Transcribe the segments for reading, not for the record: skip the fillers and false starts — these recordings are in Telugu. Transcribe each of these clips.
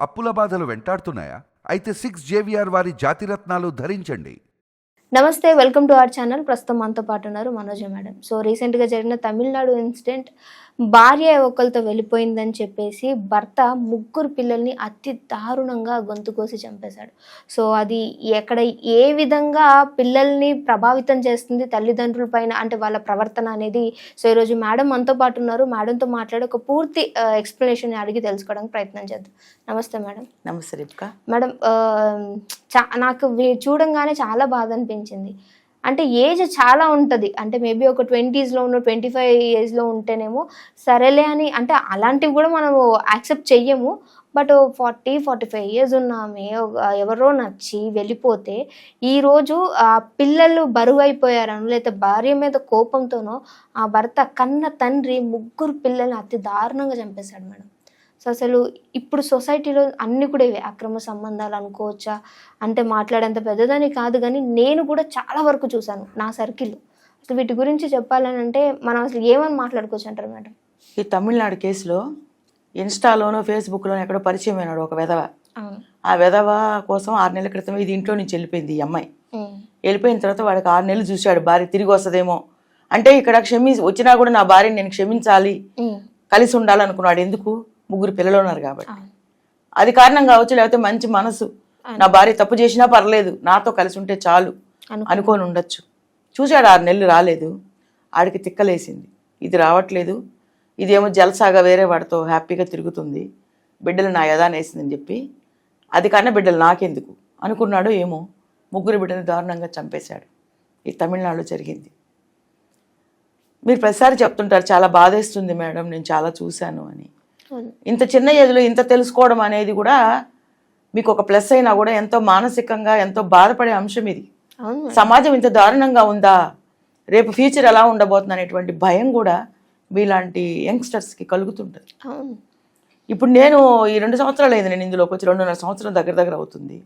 అప్పుల బాధలు వెంటాడుతున్నాయా? అయితే 6 జేవిఆర్ వారి జాతిరత్నాలు ధరించండి. నమస్తే, వెల్కమ్ టు అవర్ ఛానల్. ప్రస్తుతం మనతో పాటు ఉన్నారు మనోజ మేడం. సో రీసెంట్గా జరిగిన తమిళనాడు ఇన్సిడెంట్, భార్య ఒకరితో వెళ్ళిపోయిందని చెప్పేసి భర్త ముగ్గురు పిల్లల్ని అతి దారుణంగా గొంతు కోసి చంపేశాడు. సో అది ఎక్కడ ఏ విధంగా పిల్లల్ని ప్రభావితం చేస్తుంది తల్లిదండ్రుల పైన, అంటే వాళ్ళ ప్రవర్తన అనేది. సో ఈరోజు మేడం మనతో పాటు ఉన్నారు. మేడంతో మాట్లాడి ఒక పూర్తి ఎక్స్ప్లెనేషన్ అడిగి తెలుసుకోవడానికి ప్రయత్నం చేద్దాం. నమస్తే మేడం. నమస్తే రేపుకా. మేడం, నాకు చూడంగానే చాలా బాధ అనిపించింది. అంటే ఏజ్ చాలా ఉంటుంది, అంటే మేబీ ఒక 20s ఉన్న 25 ఏజ్లో ఉంటేనేమో సరేలే అని, అంటే అలాంటివి కూడా మనము యాక్సెప్ట్ చెయ్యము. బట్ 40-45 ఇయర్స్ ఉన్న ఆమె ఎవరో నచ్చి వెళ్ళిపోతే ఈరోజు ఆ పిల్లలు బరువు అయిపోయారనో లేదా భార్య మీద కోపంతోనో ఆ భర్త కన్న తండ్రి ముగ్గురు పిల్లల్ని అతి దారుణంగా చంపేశాడు మేడం. సో అసలు ఇప్పుడు సొసైటీలో అన్నీ కూడా ఇవే అక్రమ సంబంధాలు అనుకోవచ్చా? అంటే మాట్లాడేంత పెద్దదని కాదు, కానీ నేను కూడా చాలా వరకు చూశాను నా సర్కిల్లో. అసలు వీటి గురించి చెప్పాలని అంటే మనం అసలు ఏమని మాట్లాడుకోవచ్చు అంటారు మేడం? ఈ తమిళనాడు కేసులో ఇన్స్టాలోనో ఫేస్బుక్లోనో ఎక్కడో పరిచయం అయినాడు ఒక వెధవ. ఆ వెధవ కోసం 6 నెలల క్రితం ఇది ఇంట్లో నుంచి వెళ్ళిపోయింది ఈ అమ్మాయి. వెళ్ళిపోయిన తర్వాత వాడికి 6 నెలలు చూశాడు భార్య తిరిగి వస్తుందేమో అంటే, ఇక్కడ వచ్చినా కూడా నా భార్యని నేను క్షమించాలి, కలిసి ఉండాలనుకున్నాడు. ఎందుకు? ముగ్గురు పిల్లలు ఉన్నారు కాబట్టి. అది కారణం కావచ్చు, లేకపోతే మంచి మనసు, నా భార్య తప్పు చేసినా పర్లేదు నాతో కలిసి ఉంటే చాలు అనుకొని ఉండొచ్చు. చూశాడు 6 నెలలు రాలేదు, ఆడికి తిక్కలేసింది. ఇది రావట్లేదు, ఇదేమో జలసాగా వేరే వాడితో హ్యాపీగా తిరుగుతుంది, బిడ్డలు నా యదానేసిందని చెప్పి అది కన్నా బిడ్డలు నాకెందుకు అనుకున్నాడు ఏమో. ముగ్గురు బిడ్డలు దారుణంగా చంపేశాడు. ఈ తమిళనాడులో జరిగింది. మీరు ప్రతిసారి చెప్తుంటారు చాలా బాధేస్తుంది మేడం, నేను చాలా చూశాను అని. ఇంత చిన్న ఏజ్లో ఇంత తెలుసుకోవడం అనేది కూడా మీకు ఒక ప్లస్ అయినా కూడా ఎంతో మానసికంగా ఎంతో బాధపడే అంశం ఇది. సమాజం ఇంత దారుణంగా ఉందా, రేపు ఫ్యూచర్ ఎలా ఉండబోతుంది అనేటువంటి భయం కూడా మీలాంటి యంగ్స్టర్స్కి కలుగుతుంటుంది. ఇప్పుడు నేను ఈ 2 సంవత్సరాలు అయింది నేను ఇందులోకి వచ్చి, 2.5 సంవత్సరం దగ్గర అవుతుంది.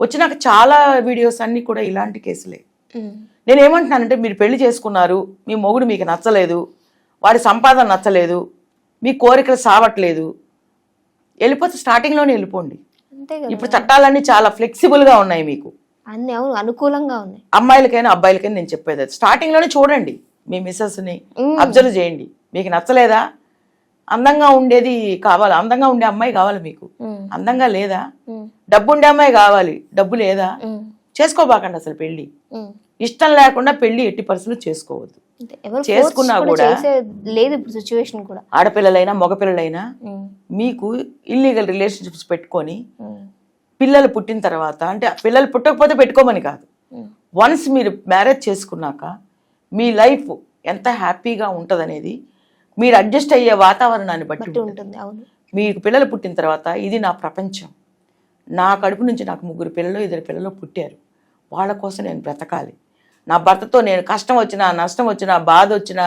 వచ్చినాక చాలా వీడియోస్ అన్నీ కూడా ఇలాంటి కేసులే. నేనేమంటున్నానంటే, మీరు పెళ్లి చేసుకున్నారు, మీ మొగుడు మీకు నచ్చలేదు, వాడి సంపాదన నచ్చలేదు, మీ కోరికలు సావట్లేదు, వెళ్ళిపోతే స్టార్టింగ్లోనే వెళ్ళిపోండి. ఇప్పుడు చట్టాలన్నీ చాలా ఫ్లెక్సిబుల్గా ఉన్నాయి, మీకు అన్ని అనుకూలంగా ఉన్నాయి. అమ్మాయిలకైనా అబ్బాయిలకైనా నేను చెప్పేది స్టార్టింగ్లోనే చూడండి, మీ మిస్సెస్ని అబ్జర్వ్ చేయండి. మీకు నచ్చలేదా? అందంగా ఉండేది కావాలి, అందంగా ఉండే అమ్మాయి కావాలి మీకు, అందంగా లేదా? డబ్బు ఉండే అమ్మాయి కావాలి, డబ్బు లేదా? చేసుకోబాకండి అసలు పెళ్లి. ఇష్టం లేకుండా పెళ్లి ఎట్టి పరిస్థితులు చేసుకోవద్దు. చేసుకున్నా కూడా లేదు సిచ్యువేషన్ కూడా. ఆడపిల్లలైనా మగపిల్లలైనా మీకు ఇల్లీగల్ రిలేషన్షిప్స్ పెట్టుకొని పిల్లలు పుట్టిన తర్వాత, అంటే పిల్లలు పుట్టకపోతే పెట్టుకోమని కాదు, వన్స్ మీరు మ్యారేజ్ చేసుకున్నాక మీ లైఫ్ ఎంత హ్యాపీగా ఉంటుందనేది మీరు అడ్జస్ట్ అయ్యే వాతావరణాన్ని బట్టి ఉంటుంది. మీకు పిల్లలు పుట్టిన తర్వాత ఇది నా ప్రపంచం, నా కడుపు నుంచి నాకు 3 పిల్లలు 2 పిల్లలు పుట్టారు, వాళ్ళ కోసం నేను బ్రతకాలి. నా భర్తతో నేను కష్టం వచ్చినా నష్టం వచ్చినా బాధ వచ్చినా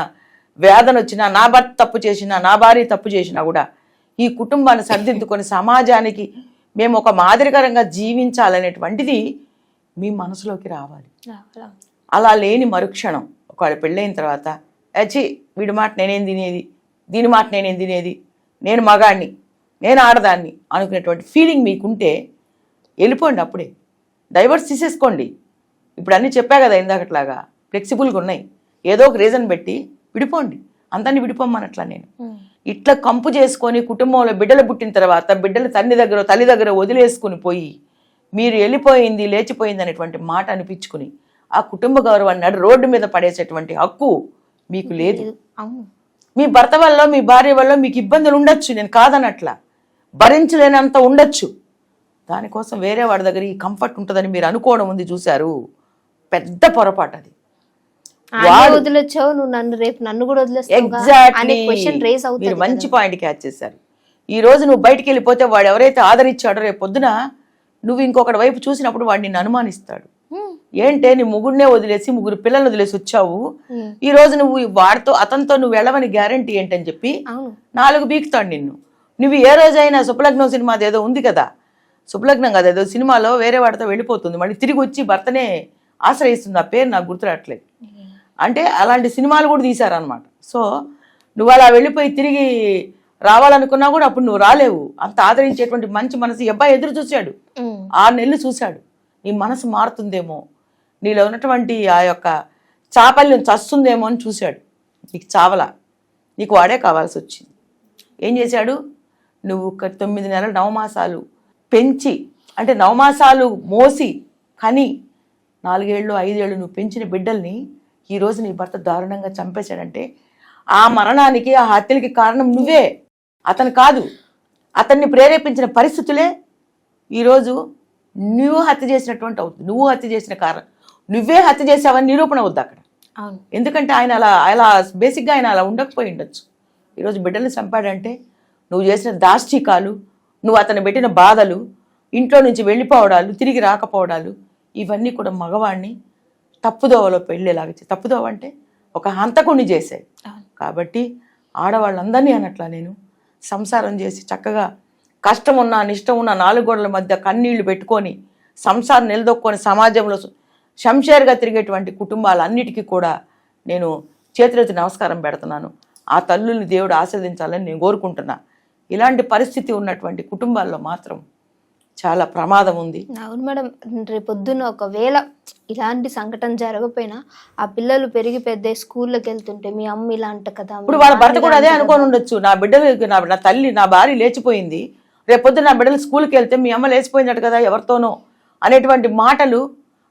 వేదన వచ్చినా, నా భర్త తప్పు చేసినా నా భార్య తప్పు చేసినా కూడా ఈ కుటుంబాన్ని సరిదిద్దుకొని సమాజానికి మేము ఒక మాదిరికరంగా జీవించాలనేటువంటిది మీ మనసులోకి రావాలి. అలా లేని మరుక్షణం ఒకవేళ పెళ్ళైన తర్వాత అచ్చి వీడి మాట నేనేం తినేది, దీని మాట నేనేం తినేది, నేను మగాడిని నేను ఆడదాన్ని అనుకునేటువంటి ఫీలింగ్ మీకుంటే వెళ్ళిపోండి, అప్పుడే డైవర్స్ తీసేసుకోండి. ఇప్పుడు అన్నీ చెప్పా కదా ఇందాకట్లాగా ఫ్లెక్సిబుల్గా ఉన్నాయి, ఏదో ఒక రీజన్ పెట్టి విడిపోండి, అందరినీ విడిపోమ్మనట్లా. నేను ఇట్లా కంపు చేసుకొని కుటుంబంలో బిడ్డలు పుట్టిన తర్వాత బిడ్డలు తల్లి దగ్గర వదిలేసుకుని పోయి మీరు వెళ్ళిపోయింది లేచిపోయింది అనేటువంటి మాట అనిపించుకుని ఆ కుటుంబ గౌరవాన్ని రోడ్డు మీద పడేసేటువంటి హక్కు మీకు లేదు. మీ భర్త వల్ల మీ భార్య వల్ల మీకు ఇబ్బందులు ఉండొచ్చు, నేను కాదనట్లా, భరించలేనంత ఉండొచ్చు. దానికోసం వేరే వాడి దగ్గర ఈ కంఫర్ట్ ఉంటుందని మీరు అనుకోవడం ఉంది చూశారు, పెద్ద పొరపాటు అది. మీరు మంచి పాయింట్ క్యాచ్ చేశారు. ఈ రోజు నువ్వు బయటికి వెళ్ళిపోతే వాడు ఎవరైతే ఆదరించాడో రేపు పొద్దున నువ్వు ఇంకొకటి వైపు చూసినప్పుడు వాడు నిన్ను అనుమానిస్తాడు. ఏంటే నీ ముగ్గురునే వదిలేసి 3 పిల్లల్ని వదిలేసి వచ్చావు, ఈ రోజు నువ్వు వాడితో అతనితో నువ్వు వెళ్ళవని గ్యారంటీ ఏంటని చెప్పి 4 బీకుతాడు నిన్ను. నువ్వు ఏ రోజైనా శుభలగ్నం సినిమా ఏదో ఉంది కదా, శుభలగ్నం కదా ఏదో సినిమాలో వేరే వాడితో వెళ్ళిపోతుంది, మళ్ళీ తిరిగి వచ్చి భర్తనే ఆశ్రయిస్తుంది, ఆ పేరు నాకు గుర్తురాట్లేదు. అంటే అలాంటి సినిమాలు కూడా తీశారనమాట. సో నువ్వు అలా వెళ్ళిపోయి తిరిగి రావాలనుకున్నా కూడా అప్పుడు నువ్వు రాలేవు. అంత ఆదరించేటువంటి మంచి మనసు ఈ అబ్బాయి ఎదురు చూశాడు, 6 నెలలు చూశాడు. నీ మనసు మారుతుందేమో, నీలో ఉన్నటువంటి ఆ యొక్క చాపల్యం చస్తుందేమో అని చూశాడు. నీకు చావలా, నీకు వాడే కావాల్సి వచ్చింది. ఏం చేశాడు? నువ్వు 9 నెలలు నవమాసాలు పెంచి, అంటే నవమాసాలు మోసి కని 4 ఏళ్ళు 5 ఏళ్ళు నువ్వు పెంచిన బిడ్డల్ని ఈరోజు నీ భర్త దారుణంగా చంపేశాడంటే ఆ మరణానికి, ఆ హత్యలకి కారణం నువ్వే, అతను కాదు. అతన్ని ప్రేరేపించిన పరిస్థితులే ఈరోజు నువ్వు హత్య చేసినటువంటి అవుతుంది. నువ్వు హత్య చేసిన కారణం, నువ్వే హత్య చేసావని నిరూపణ అవుద్ది అక్కడ. ఎందుకంటే ఆయన అలా బేసిక్గా ఆయన అలా ఉండకపోయి ఉండొచ్చు. ఈరోజు బిడ్డల్ని చంపాడంటే నువ్వు చేసిన దాష్టికాలు, నువ్వు అతను పెట్టిన బాధలు, ఇంట్లో నుంచి వెళ్ళిపోవడాలు, తిరిగి రాకపోవడాలు, ఇవన్నీ కూడా మగవాడిని తప్పుదోవలో వెళ్ళేలాగా తప్పుదోవ అంటే ఒక హంతకుణ్ణి చేశాయి. కాబట్టి ఆడవాళ్ళందరినీ అనట్లా నేను సంసారం చేసి చక్కగా కష్టం ఉన్నా నిష్టం ఉన్న 4 గోడల మధ్య కన్నీళ్లు పెట్టుకొని సంసారం నిలదొక్కొని సమాజంలో శంషేర్గా తిరిగేటువంటి కుటుంబాలన్నిటికీ కూడా నేను చేతులెత్తి నమస్కారం పెడుతున్నాను. ఆ తల్లుల్ని దేవుడు ఆశీర్వదించాలని నేను కోరుకుంటున్నా. ఇలాంటి పరిస్థితి ఉన్నటువంటి కుటుంబాల్లో మాత్రం చాలా ప్రమాదం ఉంది. అవును మేడం, రేపొద్దున ఒకవేళ ఇలాంటి సంఘటన జరగకపోయినా ఆ పిల్లలు పెరిగి పెద్ద స్కూల్లోకి వెళ్తుంటే మీ అమ్మ ఇలా అంట కదా, ఇప్పుడు వాళ్ళ భర్త కూడా అదే అనుకోని ఉండొచ్చు. నా బిడ్డలు నా తల్లి నా భార్య లేచిపోయింది, రేపొద్దు నా బిడ్డలు స్కూల్కి వెళ్తే మీ అమ్మ లేచిపోయిందట కదా ఎవరితోనో అనేటువంటి మాటలు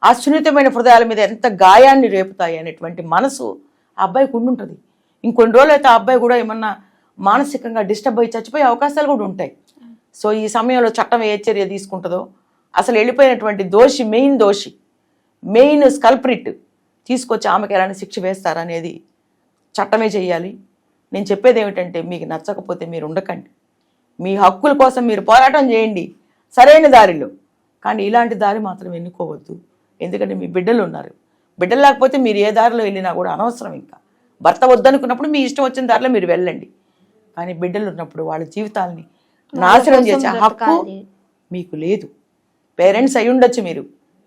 ఆ సున్నితమైన హృదయాల మీద ఎంత గాయాన్ని రేపుతాయి అనేటువంటి మనసు ఆ అబ్బాయికి ఉండుంటుంది. ఇంకొన్ని రోజులు అయితే ఆ అబ్బాయి కూడా ఏమన్నా మానసికంగా డిస్టర్బ్ అయ్యి చచ్చిపోయే అవకాశాలు కూడా ఉంటాయి. సో ఈ సమయంలో చట్టం ఏ చర్య తీసుకుంటుందో, అసలు వెళ్ళిపోయినటువంటి దోషి, మెయిన్ స్కల్ప్రిట్ తీసుకొచ్చి ఆమెకి ఎలాంటి శిక్ష వేస్తారనేది చట్టమే చెయ్యాలి. నేను చెప్పేది ఏమిటంటే, మీకు నచ్చకపోతే మీరు ఉండకండి, మీ హక్కుల కోసం మీరు పోరాటం చేయండి సరైన దారిలో. కానీ ఇలాంటి దారి మాత్రం ఎన్నుకోవద్దు. ఎందుకంటే మీ బిడ్డలు ఉన్నారు. బిడ్డలు లేకపోతే మీరు ఏ దారిలో వెళ్ళినా కూడా అనవసరం. ఇంకా భర్త వద్దనుకున్నప్పుడు మీ ఇష్టం వచ్చిన దారిలో మీరు వెళ్ళండి. కానీ బిడ్డలు ఉన్నప్పుడు వాళ్ళ జీవితాలని నాశనం చేసే హక్కు మీకు లేదు. పేరెంట్స్ అయి ఉండొచ్చు మీరు,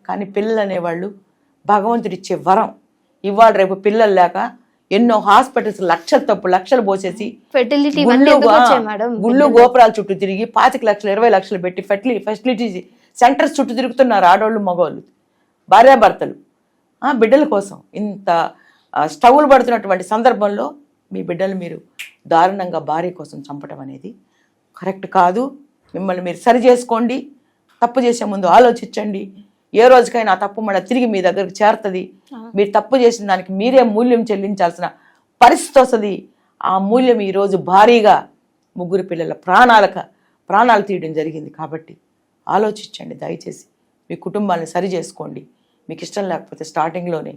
కానీ పిల్లలు అనేవాళ్ళు భగవంతుడిచ్చే వరం. ఇవాళ రేపు పిల్లలు లేక ఎన్నో హాస్పిటల్స్ లక్షలు పోసేసి గుళ్ళు గోపురాల చుట్టూ తిరిగి 25 లక్షలు 20 లక్షలు పెట్టి ఫెసిలిటీ సెంటర్స్ చుట్టూ తిరుగుతున్నారు ఆడవాళ్ళు మగవాళ్ళు, భార్యాభర్తలు బిడ్డల కోసం. ఇంత స్ట్రగుల్ పడుతున్నటువంటి సందర్భంలో మీ బిడ్డలు మీరు దారుణంగా భార్య కోసం చంపడం అనేది కరెక్ట్ కాదు. మిమ్మల్ని మీరు సరి చేసుకోండి. తప్పు చేసే ముందు ఆలోచించండి. ఏ రోజుకైనా ఆ తప్పు మళ్ళీ తిరిగి మీ దగ్గరకు చేరుతుంది. మీరు తప్పు చేసిన దానికి మీరే మూల్యం చెల్లించాల్సిన పరిస్థితి వస్తుంది. ఆ మూల్యం ఈరోజు భారీగా 3 పిల్లల ప్రాణాలు తీయడం జరిగింది. కాబట్టి ఆలోచించండి దయచేసి. మీ కుటుంబాన్ని సరి చేసుకోండి. మీకు ఇష్టం లేకపోతే స్టార్టింగ్లోనే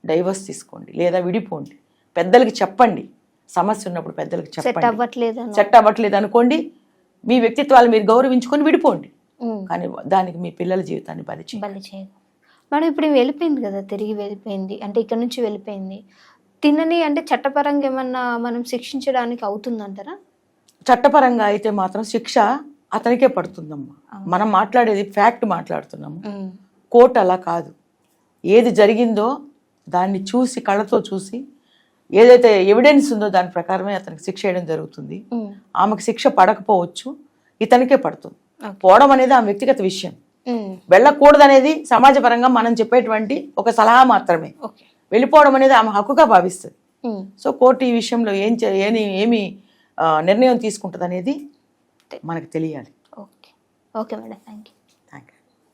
డైవర్స్ తీసుకోండి లేదా విడిపోండి. పెద్దలకి చెప్పండి, సమస్య ఉన్నప్పుడు పెద్దలకి చెప్పండి. సెట్ అవ్వట్లేదు అనుకోండి, మీ వ్యక్తిత్వాలు మీరు గౌరవించుకొని విడిపోండి. కానీ దానికి మీ పిల్లల జీవితాన్ని బలి చేయదు. మేడం ఇప్పుడు వెళ్ళిపోయింది కదా, తిరిగి వెళ్ళిపోయింది అంటే ఇక్కడ నుంచి వెళ్ళిపోయింది. తినని అంటే చట్టపరంగా ఏమన్నా మనం శిక్షించడానికి అవుతుందంటారా? చట్టపరంగా అయితే మాత్రం శిక్ష అతనికే పడుతుందమ్మా. మనం మాట్లాడేది ఫ్యాక్ట్ మాట్లాడుతున్నాము. కోర్టు అలా కాదు. ఏది జరిగిందో దాన్ని చూసి, కళ్ళతో చూసి, ఏదైతే ఎవిడెన్స్ ఉందో దాని ప్రకారమే అతనికి శిక్ష వేయడం జరుగుతుంది. ఆమెకు శిక్ష పడకపోవచ్చు, ఇతనికే పడుతుంది. పోవడం అనేది ఆ వ్యక్తిగత విషయం. వెళ్ళకూడదనేది సమాజపరంగా మనం చెప్పేటువంటి ఒక సలహా మాత్రమే. వెళ్ళిపోవడం అనేది ఆమె హక్కుగా భావిస్తుంది. సో కోర్టు ఈ విషయంలో ఏమి నిర్ణయం తీసుకుంటుంది అనేది మనకు తెలియాలి. Okay madam, thank you.